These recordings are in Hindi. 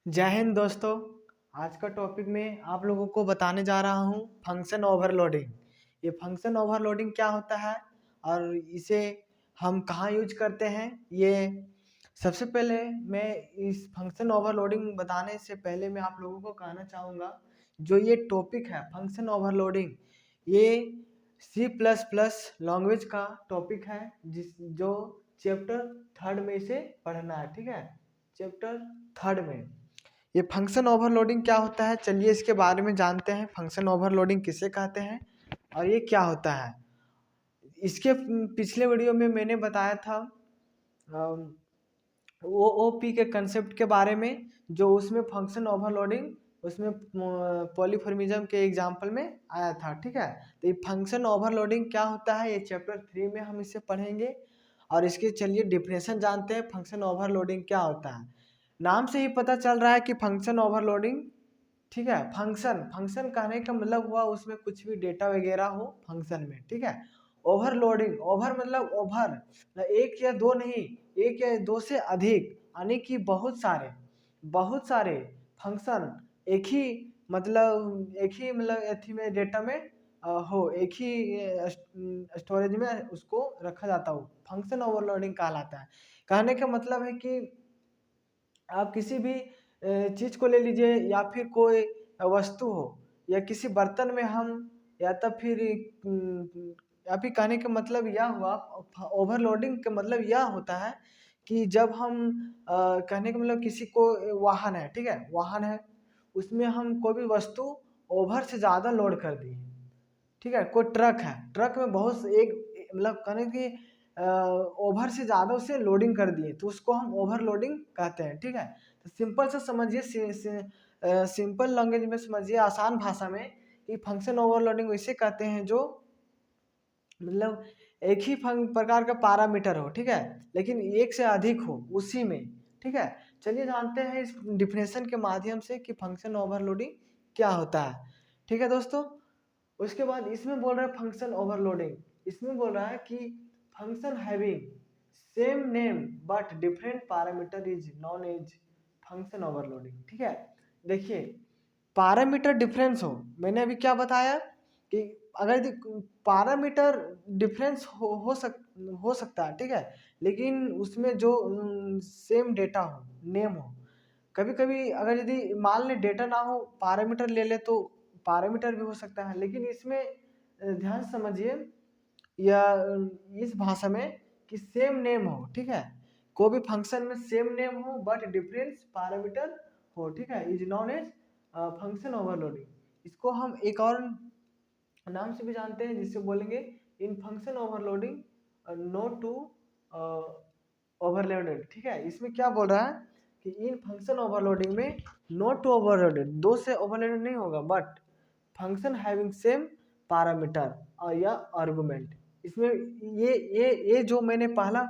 जय हिंद दोस्तों। आज का टॉपिक में आप लोगों को बताने जा रहा हूँ फंक्शन ओवरलोडिंग। ये फंक्शन ओवरलोडिंग क्या होता है और इसे हम कहाँ यूज करते हैं। ये सबसे पहले मैं इस फंक्शन ओवरलोडिंग बताने से पहले मैं आप लोगों को कहना चाहूँगा, जो ये टॉपिक है फंक्शन ओवरलोडिंग, ये C++ लैंग्वेज का टॉपिक है जो चैप्टर 3 में से पढ़ना है। ठीक है, चैप्टर 3 में ये फंक्शन ओवरलोडिंग क्या होता है, चलिए इसके बारे में जानते हैं। फंक्शन ओवरलोडिंग किसे कहते हैं और ये क्या होता है। इसके पिछले वीडियो में मैंने बताया था OOP के कंसेप्ट के बारे में, जो उसमें फंक्शन ओवरलोडिंग उसमें पॉलीमॉर्फिज्म के एग्जांपल में आया था। ठीक है, तो ये फंक्शन ओवरलोडिंग क्या होता है ये चैप्टर 3 में हम इसे पढ़ेंगे। और इसके चलिए डिफिनेशन जानते हैं फंक्शन ओवरलोडिंग क्या होता है। नाम से ही पता चल रहा है कि फंक्शन ओवरलोडिंग, ठीक है, फंक्शन फंक्शन कहने का मतलब हुआ उसमें कुछ भी डेटा वगैरह हो फंक्शन में। ठीक है, ओवरलोडिंग, ओवर मतलब ओवर, एक या दो नहीं, एक या दो से अधिक, यानी कि बहुत सारे फंक्शन एक ही मतलब एथी में डेटा में हो, एक ही स्टोरेज में उसको रखा जाता हो, फंक्शन ओवरलोडिंग कहलाता है। कहने का मतलब है कि आप किसी भी चीज़ को ले लीजिए या फिर कोई वस्तु हो या किसी बर्तन में हम, या तब फिर या फिर कहने का मतलब यह हुआ, ओवरलोडिंग का मतलब यह होता है कि जब हम कहने का मतलब किसी को वाहन है, ठीक है, वाहन है, उसमें हम कोई भी वस्तु ओवर से ज़्यादा लोड कर दिए। ठीक है, कोई ट्रक है, ट्रक में बहुत एक मतलब कहने की ओवर से ज़्यादा उसे लोडिंग कर दिए तो उसको हम ओवरलोडिंग कहते हैं। ठीक है, तो सिंपल से समझिए, सिंपल लैंग्वेज में समझिए, आसान भाषा में, कि फंक्शन ओवरलोडिंग वैसे कहते हैं जो मतलब एक ही प्रकार का पैरामीटर हो, ठीक है, लेकिन एक से अधिक हो उसी में। ठीक है, चलिए जानते हैं इस डिफिनेशन के माध्यम से कि फंक्शन ओवरलोडिंग क्या होता है। ठीक है दोस्तों, उसके बाद इसमें बोल रहा है फंक्शन ओवरलोडिंग, इसमें बोल रहा है कि function having same name but different parameter is known as function overloading. ठीक है, देखिए पैरामीटर डिफरेंस हो, मैंने अभी क्या बताया कि अगर पैरामीटर डिफरेंस हो सकता है, ठीक है, लेकिन उसमें जो सेम डेटा हो, नेम हो। कभी कभी अगर यदि मान लें डेटा ना हो, पैरामीटर ले ले तो पैरामीटर भी हो सकता है, लेकिन इसमें ध्यान से समझिए या इस भाषा में कि सेम नेम हो। ठीक है, कोई भी फंक्शन में सेम नेम हो बट डिफरेंस पैरामीटर हो, ठीक है, is known as function overloading. इसको हम एक और नाम से भी जानते हैं जिससे बोलेंगे in function overloading no to overloaded. ठीक है, इसमें क्या बोल रहा है कि इन फंक्शन ओवरलोडिंग में नोट टू ओवरलोडेड, दो से ओवरलोडेड नहीं होगा, but function having same parameter और या आर्गुमेंट। इसमें ये जो मैंने पहला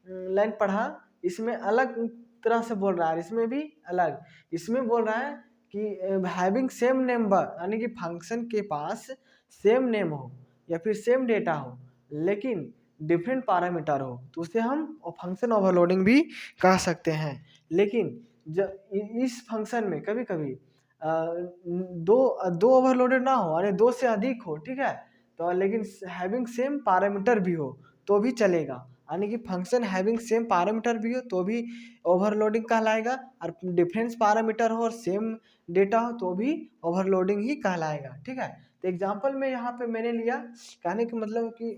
लाइन पढ़ा, इसमें अलग तरह से बोल रहा है, इसमें भी अलग, इसमें बोल रहा है कि हैविंग सेम नंबर, यानी कि फंक्शन के पास सेम नेम हो या फिर सेम डेटा हो लेकिन डिफरेंट पैरामीटर हो तो उसे हम फंक्शन ओवरलोडिंग भी कह सकते हैं। लेकिन इस फंक्शन में कभी कभी दो ओवरलोडेड ना हो, अरे दो से अधिक हो, ठीक है, तो लेकिन हैविंग सेम पैरामीटर भी हो तो भी चलेगा, यानी कि फंक्शन हैविंग सेम पैरामीटर भी हो तो भी ओवरलोडिंग कहलाएगा, और डिफरेंस पैरामीटर हो और सेम डेटा हो तो भी ओवरलोडिंग ही कहलाएगा। ठीक है, तो एग्जांपल में यहाँ पे मैंने लिया, कहने का मतलब कि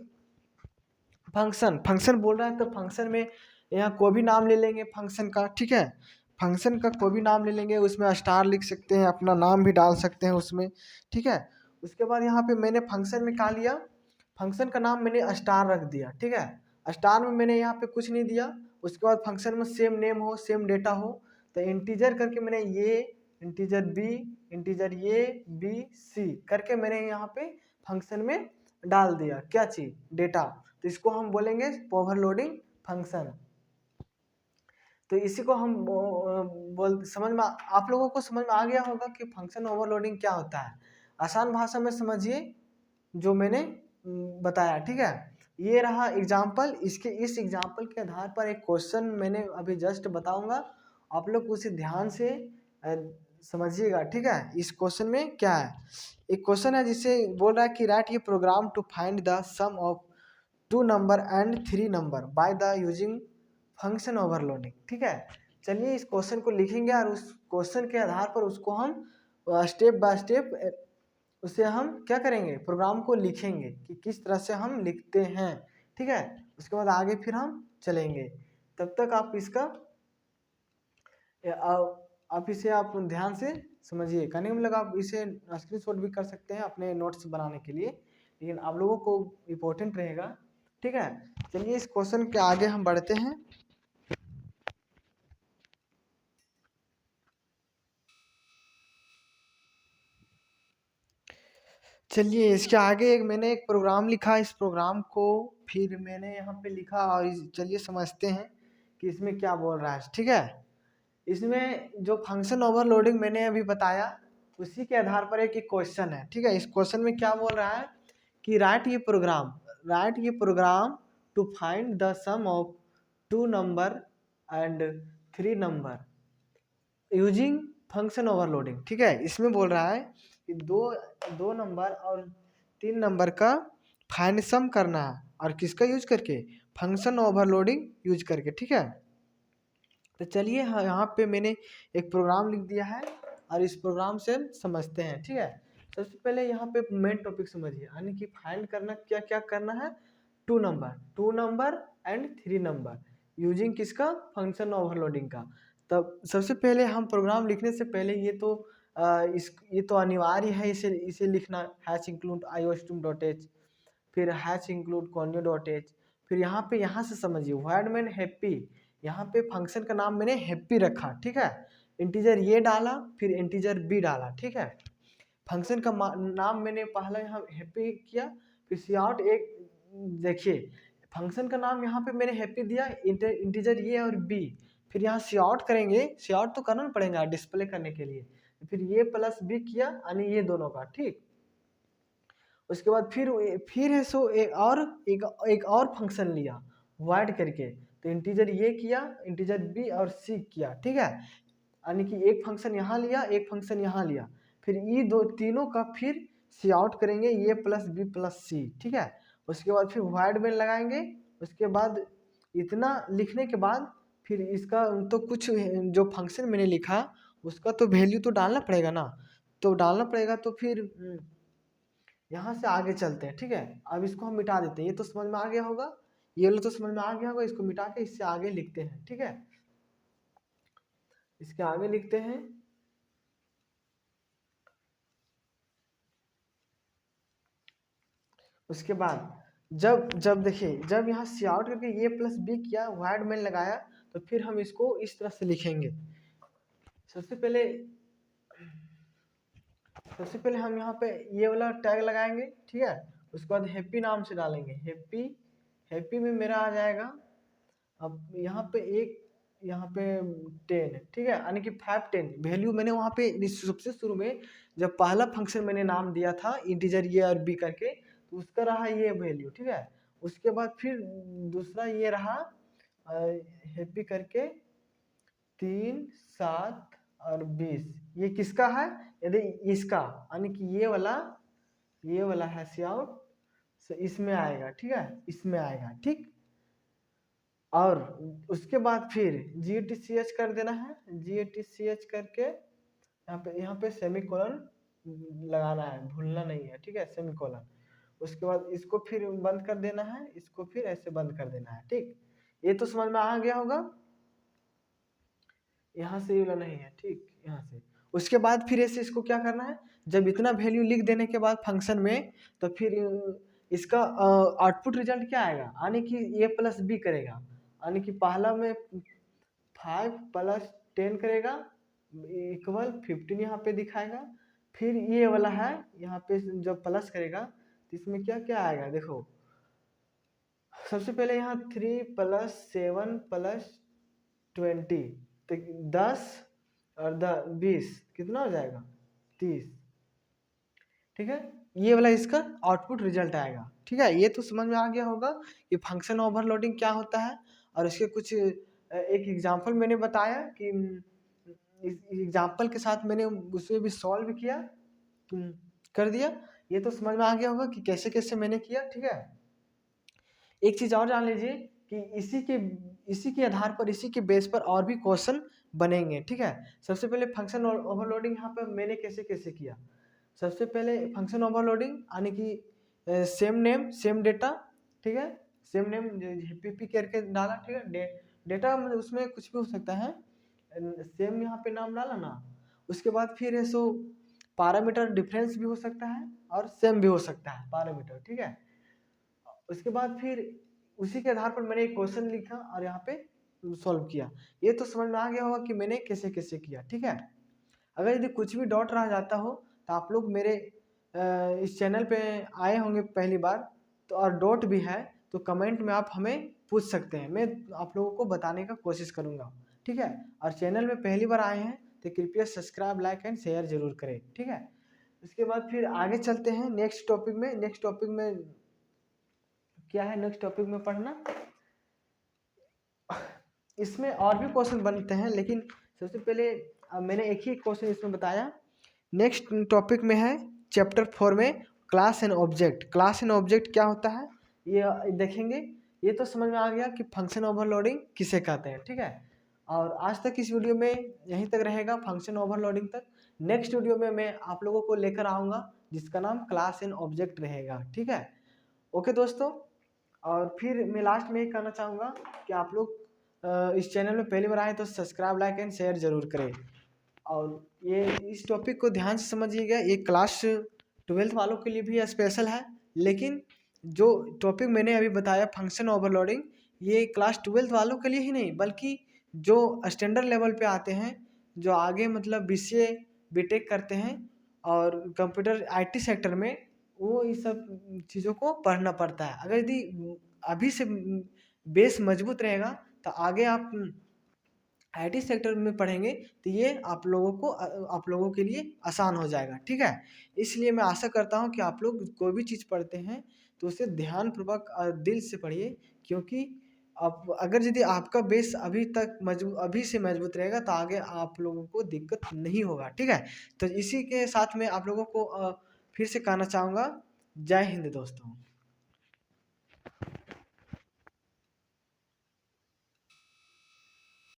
फंक्शन फंक्शन बोल रहा है तो फंक्शन में यहाँ कोई भी नाम ले लेंगे फंक्शन का। ठीक है, फंक्शन का कोई भी नाम ले लेंगे, उसमें स्टार लिख सकते हैं, अपना नाम भी डाल सकते हैं उसमें। ठीक है, उसके बाद यहाँ पे मैंने फंक्शन में क्या लिया, फंक्शन का नाम मैंने स्टार रख दिया। ठीक है, स्टार में मैंने यहाँ पे कुछ नहीं दिया। उसके बाद फंक्शन में सेम नेम हो, सेम डेटा हो, तो इंटीजर करके मैंने ये integer b, integer a b c करके मैंने यहाँ पे फंक्शन में डाल दिया क्या चीज, डेटा, तो इसको हम बोलेंगे ओवरलोडिंग फंक्शन। तो इसी को हम बोल समझ में आप लोगों को समझ में आ गया होगा कि फंक्शन ओवरलोडिंग क्या होता है। आसान भाषा में समझिए जो मैंने बताया। ठीक है, ये रहा एग्जाम्पल, इस एग्जाम्पल के आधार पर एक क्वेश्चन मैंने अभी जस्ट बताऊंगा, आप लोग उसे ध्यान से समझिएगा, ठीक है। इस क्वेश्चन में क्या है, एक क्वेश्चन है जिसे बोल रहा है कि राइट ये program to find the sum of 2 number and 3 number by the using function overloading, ठीक है। चलिए इस क्वेश्चन को लिखेंगे और उस क्वेश्चन के आधार पर उसको हम स्टेप बाय स्टेप उसे हम क्या करेंगे, प्रोग्राम को लिखेंगे कि किस तरह से हम लिखते हैं, ठीक है। उसके बाद आगे फिर हम चलेंगे। तब तक आप इसका आप इसे आप ध्यान से समझिए। कहने का मतलब आप इसे स्क्रीनशॉट भी कर सकते हैं अपने नोट्स बनाने के लिए, लेकिन आप लोगों को इम्पोर्टेंट रहेगा, ठीक है। चलिए इस क्वेश्चन के आगे हम बढ़ते हैं। चलिए इसके आगे मैंने एक प्रोग्राम लिखा, इस प्रोग्राम को फिर मैंने यहाँ पे लिखा और चलिए समझते हैं कि इसमें क्या बोल रहा है, ठीक है। इसमें जो फंक्शन ओवरलोडिंग मैंने अभी बताया उसी के आधार पर एक क्वेश्चन है, ठीक है। इस क्वेश्चन में क्या बोल रहा है कि राइट ये program to find the sum of 2 number and 3 number using function overloading, ठीक है। इसमें बोल रहा है कि दो नंबर और 3 नंबर का फाइंड सम करना है, और किसका यूज करके, फंक्शन ओवरलोडिंग यूज करके, ठीक है। तो चलिए हाँ, यहाँ पे मैंने एक प्रोग्राम लिख दिया है और इस प्रोग्राम से समझते हैं, ठीक है। सबसे पहले यहाँ पे मेन टॉपिक समझिए, यानी कि फाइंड करना क्या क्या करना है, 2 नंबर एंड 3 नंबर यूजिंग किसका, फंक्शन ओवरलोडिंग का। तब सबसे पहले हम प्रोग्राम लिखने से पहले ये तो अनिवार्य है इसे इसे लिखना, हैश इंक्लूड iostream.h, फिर हैश इंक्लूड conio.h, फिर यहाँ से समझिए वर्ड मैन हैप्पी, यहाँ पे फंक्शन का नाम मैंने हैप्पी रखा, ठीक है। इंटीजर ये डाला, फिर इंटीजर बी डाला, ठीक है। फंक्शन का नाम मैंने पहला यहाँ हैप्पी किया, फिर सी आउट एक, देखिए फंक्शन का नाम यहाँ पे मैंने हैप्पी दिया, इंटीजर ये और बी, फिर यहाँ सी आउट करेंगे, सी आउट तो करना पड़ेगा डिस्प्ले करने के लिए, फिर ये प्लस बी किया यानी ये दोनों का, ठीक। उसके बाद फिर है सो एक और फंक्शन लिया वाइड करके, तो इंटीजर ये किया, इंटीजर बी और सी किया, ठीक है। यानी कि एक फंक्शन यहाँ लिया, एक फंक्शन यहाँ लिया, फिर ये दो तीनों का फिर सी आउट करेंगे, ये प्लस बी प्लस सी, ठीक है। उसके बाद फिर वाइड में लगाएंगे। उसके बाद इतना लिखने के बाद फिर इसका तो कुछ जो फंक्शन मैंने लिखा उसका तो वैल्यू तो डालना पड़ेगा ना, तो डालना पड़ेगा, तो फिर यहाँ से आगे चलते हैं, ठीक है। अब इसको हम मिटा देते हैं, ये तो समझ में आ गया होगा, ये वाला तो समझ में आ गया होगा, इसको मिटा के इससे आगे लिखते हैं, ठीक है। इसके आगे लिखते हैं, उसके बाद जब देखिए, जब यहाँ सी आउट करके ये प्लस बी किया, वाइड मैन लगाया, तो फिर हम इसको इस तरह से लिखेंगे। सबसे पहले हम यहाँ पे ये वाला टैग लगाएंगे, ठीक है। उसके बाद हैप्पी नाम से डालेंगे, हैप्पी में मेरा आ जाएगा, अब यहाँ पे 10, ठीक है, यानी कि 5 10 वैल्यू मैंने वहाँ पे सबसे शुरू में जब पहला फंक्शन मैंने नाम दिया था इंटीजर ये और बी करके, तो उसका रहा ये वैल्यू, ठीक है। उसके बाद फिर दूसरा ये रहा हैप्पी करके 3 7 और 20, ये किसका है, यदि इसका, यानी कि ये वाला है सी आउट, इसमें आएगा, ठीक है, इसमें आएगा, ठीक। और उसके बाद फिर GTCH कर देना है, GTCH करके यहाँ पे सेमीकोलन लगाना है, भूलना नहीं है, ठीक है, सेमीकोलन। उसके बाद इसको फिर बंद कर देना है, इसको फिर ऐसे बंद कर देना है, ठीक। ये तो समझ में आ गया होगा, यहाँ से ये वाला नहीं है, ठीक, यहाँ से। उसके बाद फिर ऐसे इसको क्या करना है, जब इतना वैल्यू लिख देने के बाद फंक्शन में, तो फिर इसका आउटपुट रिजल्ट क्या आएगा, यानी कि ये प्लस बी करेगा, यानी कि पहला में 5 प्लस 10 करेगा इक्वल 15 यहाँ पे दिखाएगा। फिर ये वाला है यहाँ पे जब प्लस करेगा तो इसमें क्या क्या आएगा, देखो सबसे पहले यहाँ 3 प्लस 7 प्लस 20, तो 10 और 20 कितना हो जाएगा, 30, ठीक है। ये वाला इसका आउटपुट रिजल्ट आएगा, ठीक है। ये तो समझ में आ गया होगा कि फंक्शन ओवरलोडिंग क्या होता है, और इसके कुछ एक एग्जांपल मैंने बताया कि इस एग्जाम्पल के साथ मैंने उसे भी सॉल्व किया, कर दिया। ये तो समझ में आ गया होगा कि कैसे कैसे मैंने किया, ठीक है। एक चीज़ और जान लीजिए कि इसी के आधार पर, इसी के बेस पर और भी क्वेश्चन बनेंगे, ठीक है। सबसे पहले फंक्शन ओवरलोडिंग यहाँ पर मैंने कैसे कैसे किया। सबसे पहले फंक्शन ओवरलोडिंग यानी कि सेम नेम सेम डेटा, ठीक है। सेम नेम पीपी करके डाला, ठीक है। डेटा मतलब उसमें कुछ भी हो सकता है, सेम यहाँ पे नाम डाला ना। उसके बाद फिर है सो पैरामीटर डिफरेंस भी हो सकता है और सेम भी हो सकता है पैरामीटर, ठीक है। उसके बाद फिर उसी के आधार पर मैंने एक क्वेश्चन लिखा और यहाँ पे सॉल्व किया। ये तो समझ में आ गया होगा कि मैंने कैसे कैसे किया, ठीक है। अगर यदि कुछ भी डाउट रह जाता हो तो आप लोग मेरे इस चैनल पे आए होंगे पहली बार, तो और डाउट भी है तो कमेंट में आप हमें पूछ सकते हैं, मैं आप लोगों को बताने का कोशिश करूँगा, ठीक है। और चैनल में पहली बार आए हैं तो कृपया सब्सक्राइब लाइक एंड शेयर जरूर करें, ठीक है। उसके बाद फिर आगे चलते हैं नेक्स्ट टॉपिक में। नेक्स्ट टॉपिक में क्या है, नेक्स्ट टॉपिक में पढ़ना, इसमें और भी क्वेश्चन बनते हैं, लेकिन सबसे पहले मैंने एक ही क्वेश्चन इसमें बताया। नेक्स्ट टॉपिक में है चैप्टर 4 में class and object. Class and object क्या होता है ये देखेंगे। ये तो समझ में आ गया कि फंक्शन ओवरलोडिंग किसे कहते हैं, ठीक है। और आज तक इस वीडियो में यहीं तक रहेगा, फंक्शन ओवरलोडिंग तक। नेक्स्ट वीडियो में मैं आप लोगों को लेकर आऊँगा जिसका नाम क्लास एंड ऑब्जेक्ट रहेगा, ठीक है। ओके दोस्तों, और फिर मैं लास्ट में ये कहना चाहूँगा कि आप लोग इस चैनल में पहली बार आए तो सब्सक्राइब लाइक एंड शेयर जरूर करें। और ये इस टॉपिक को ध्यान से समझिएगा, ये क्लास 12th वालों के लिए भी स्पेशल है, लेकिन जो टॉपिक मैंने अभी बताया फंक्शन ओवरलोडिंग, ये क्लास 12th वालों के लिए ही नहीं बल्कि जो स्टैंडर्ड लेवल पे आते हैं, जो आगे मतलब बीसीए बीटेक करते हैं और कंप्यूटर आईटी सेक्टर में, वो इस सब चीज़ों को पढ़ना पड़ता है। अगर यदि अभी से बेस मजबूत रहेगा तो आगे आप आईटी सेक्टर में पढ़ेंगे तो ये आप लोगों के लिए आसान हो जाएगा, ठीक है। इसलिए मैं आशा करता हूँ कि आप लोग कोई भी चीज़ पढ़ते हैं तो उसे ध्यानपूर्वक दिल से पढ़िए, क्योंकि अब अगर यदि आपका बेस अभी से मजबूत रहेगा तो आगे आप लोगों को दिक्कत नहीं होगा, ठीक है। तो इसी के साथ में आप लोगों को फिर से कहना चाहूँगा, जय हिंद दोस्तों।